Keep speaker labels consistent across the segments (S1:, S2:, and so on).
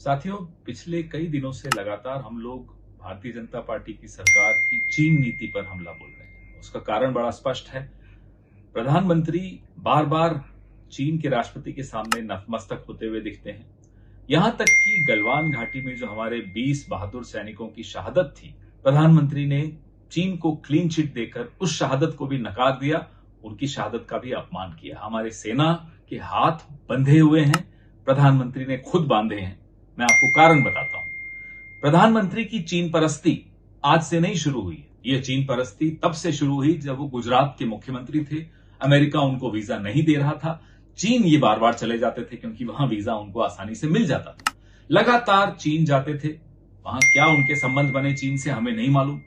S1: साथियों, पिछले कई दिनों से लगातार हम लोग भारतीय जनता पार्टी की सरकार की चीन नीति पर हमला बोल रहे हैं। उसका कारण बड़ा स्पष्ट है। प्रधानमंत्री बार बार चीन के राष्ट्रपति के सामने नतमस्तक होते हुए दिखते हैं। यहां तक कि गलवान घाटी में जो हमारे 20 बहादुर सैनिकों की शहादत थी, प्रधानमंत्री ने चीन को क्लीन चिट देकर उस शहादत को भी नकार दिया, उनकी शहादत का भी अपमान किया। हमारे सेना के हाथ बंधे हुए हैं, प्रधानमंत्री ने खुद बांधे हैं। मैं आपको कारण बताता हूं। प्रधानमंत्री की चीन परस्ती आज से नहीं शुरू हुई। यह चीन परस्ती तब से शुरू हुई जब वो गुजरात के मुख्यमंत्री थे। अमेरिका उनको वीजा नहीं दे रहा था। चीन ये बार बार चले जाते थे क्योंकि वहां वीजा उनको आसानी से मिल जाता था। लगातार चीन जाते थे। वहां क्या उनके संबंध बने चीन से हमें नहीं मालूम।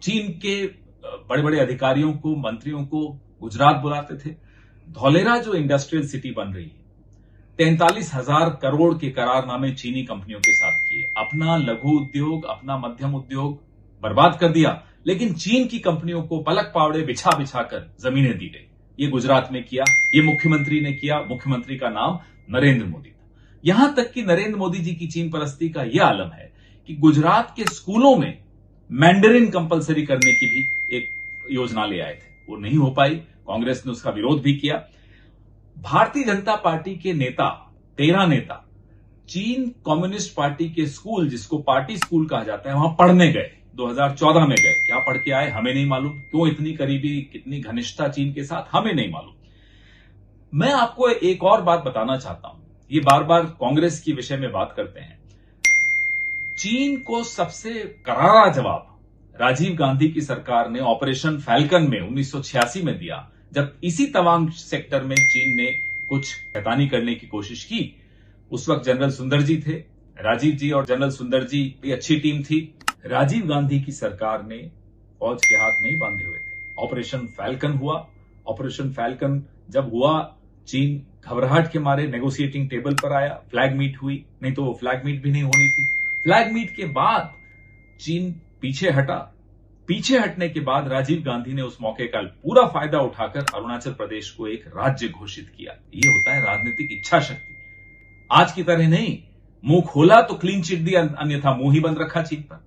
S1: चीन के बड़े बड़े अधिकारियों को, मंत्रियों को गुजरात बुलाते थे। धौलेरा जो इंडस्ट्रियल सिटी बन रही है, 43,000 करोड़ के करारनामे चीनी कंपनियों के साथ किए। अपना लघु उद्योग, अपना मध्यम उद्योग बर्बाद कर दिया, लेकिन चीन की कंपनियों को पलक पावड़े बिछा बिछा कर जमीनें दी गई। ये गुजरात में किया, ये मुख्यमंत्री ने किया। मुख्यमंत्री का नाम नरेंद्र मोदी था। यहां तक कि नरेंद्र मोदी जी की चीन परस्ती का यह आलम है कि गुजरात के स्कूलों में मैंडरिन कंपलसरी करने की भी एक योजना ले आए थे। वो नहीं हो पाई। कांग्रेस ने उसका विरोध भी किया। भारतीय जनता पार्टी के नेता, 13 नेता चीन कम्युनिस्ट पार्टी के स्कूल, जिसको पार्टी स्कूल कहा जाता है, वहां पढ़ने गए। 2014 में गए। क्या पढ़ के आए हमें नहीं मालूम। क्यों इतनी करीबी, कितनी घनिष्ठता चीन के साथ, हमें नहीं मालूम। मैं आपको एक और बात बताना चाहता हूं। ये बार बार कांग्रेस के विषय में बात करते हैं। चीन को सबसे करारा जवाब राजीव गांधी की सरकार ने ऑपरेशन फैल्कन में 1986 में दिया, जब इसी तवांग सेक्टर में चीन ने कुछ शैतानी करने की कोशिश की। उस वक्त जनरल सुंदर जी थे। राजीव जी और जनरल सुंदर जी भी अच्छी टीम थी। राजीव गांधी की सरकार ने फौज के हाथ नहीं बांधे हुए थे। ऑपरेशन फैल्कन हुआ। ऑपरेशन फैल्कन जब हुआ, चीन घबराहट के मारे नेगोशिएटिंग टेबल पर आया। फ्लैग मीट हुई, नहीं तो वो फ्लैग मीट भी नहीं होनी थी। फ्लैग मीट के बाद चीन पीछे हटा। पीछे हटने के बाद राजीव गांधी ने उस मौके का पूरा फायदा उठाकर अरुणाचल प्रदेश को एक राज्य घोषित किया। यह होता है राजनीतिक इच्छा शक्ति। आज की तरह नहीं, मुंह खोला तो क्लीन चिट दी, अन्यथा मुंह ही बंद रखा चीन पर।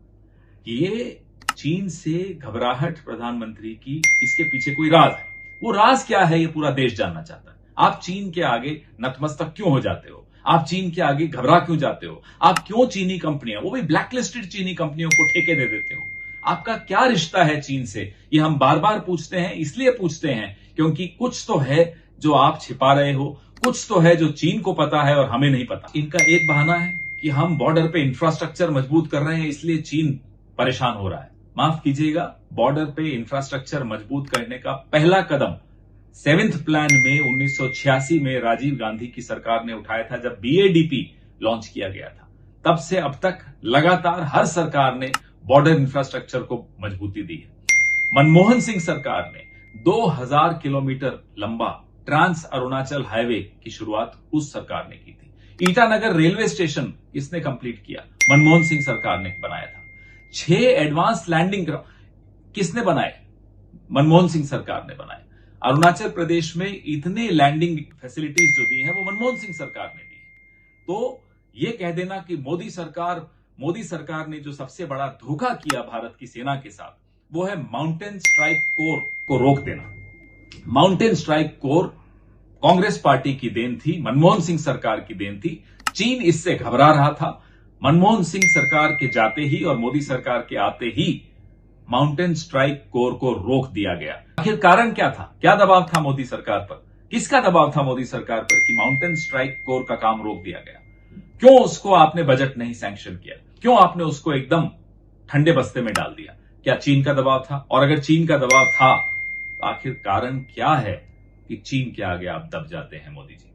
S1: ये चीन से घबराहट प्रधानमंत्री की, इसके पीछे कोई राज है। वो राज क्या है, ये पूरा देश जानना चाहता है। आप चीन के आगे नतमस्तक क्यों हो जाते हो? आप चीन के आगे घबरा क्यों जाते हो? आप क्यों चीनी कंपनियां, वो भी ब्लैकलिस्टेड चीनी कंपनियों को ठेके दे देते हो? आपका क्या रिश्ता है चीन से? ये हम बार बार पूछते हैं। इसलिए पूछते हैं क्योंकि कुछ तो है जो आप छिपा रहे हो, कुछ तो है जो चीन को पता है और हमें नहीं पता। इनका एक बहाना है कि हम बॉर्डर पे इंफ्रास्ट्रक्चर मजबूत कर रहे हैं, इसलिए चीन परेशान हो रहा है। माफ कीजिएगा, बॉर्डर पे इंफ्रास्ट्रक्चर मजबूत करने का पहला कदम 7th प्लान में 1986 में राजीव गांधी की सरकार ने उठाया था, जब BADP लॉन्च किया गया था। तब से अब तक लगातार हर सरकार ने बॉर्डर इंफ्रास्ट्रक्चर को मजबूती दी है। मनमोहन सिंह सरकार ने 2000 किलोमीटर लंबा ट्रांस अरुणाचल हाईवे की शुरुआत उस सरकार ने की थी। ईटानगर रेलवे स्टेशन इसने कंप्लीट किया, मनमोहन सिंह सरकार ने बनाया था। 6 एडवांस लैंडिंग किसने बनाए? मनमोहन सिंह सरकार ने बनाए। अरुणाचल प्रदेश में इतने लैंडिंग फैसिलिटीज जो दी हैं, वो मनमोहन सिंह सरकार ने दी है। तो ये कह देना कि मोदी सरकार ने जो सबसे बड़ा धोखा किया भारत की सेना के साथ, वो है माउंटेन स्ट्राइक कोर को रोक देना। Mountain strike corps Congress party की देन थी, मनमोहन सिंह सरकार की देन थी। चीन इससे घबरा रहा था। मनमोहन सिंह सरकार के जाते ही और मोदी सरकार के आते ही माउंटेन स्ट्राइक कोर को रोक दिया गया। आखिर कारण क्या था? क्या दबाव था मोदी सरकार पर? किसका दबाव था मोदी सरकार पर कि माउंटेन स्ट्राइक कोर का काम रोक दिया गया? क्यों उसको आपने बजट नहीं सैंक्शन किया? क्यों आपने उसको एकदम ठंडे बस्ते में डाल दिया? क्या चीन का दबाव था? और अगर चीन का दबाव था, तो आखिर कारण क्या है कि चीन के आगे आप दब जाते हैं मोदी जी?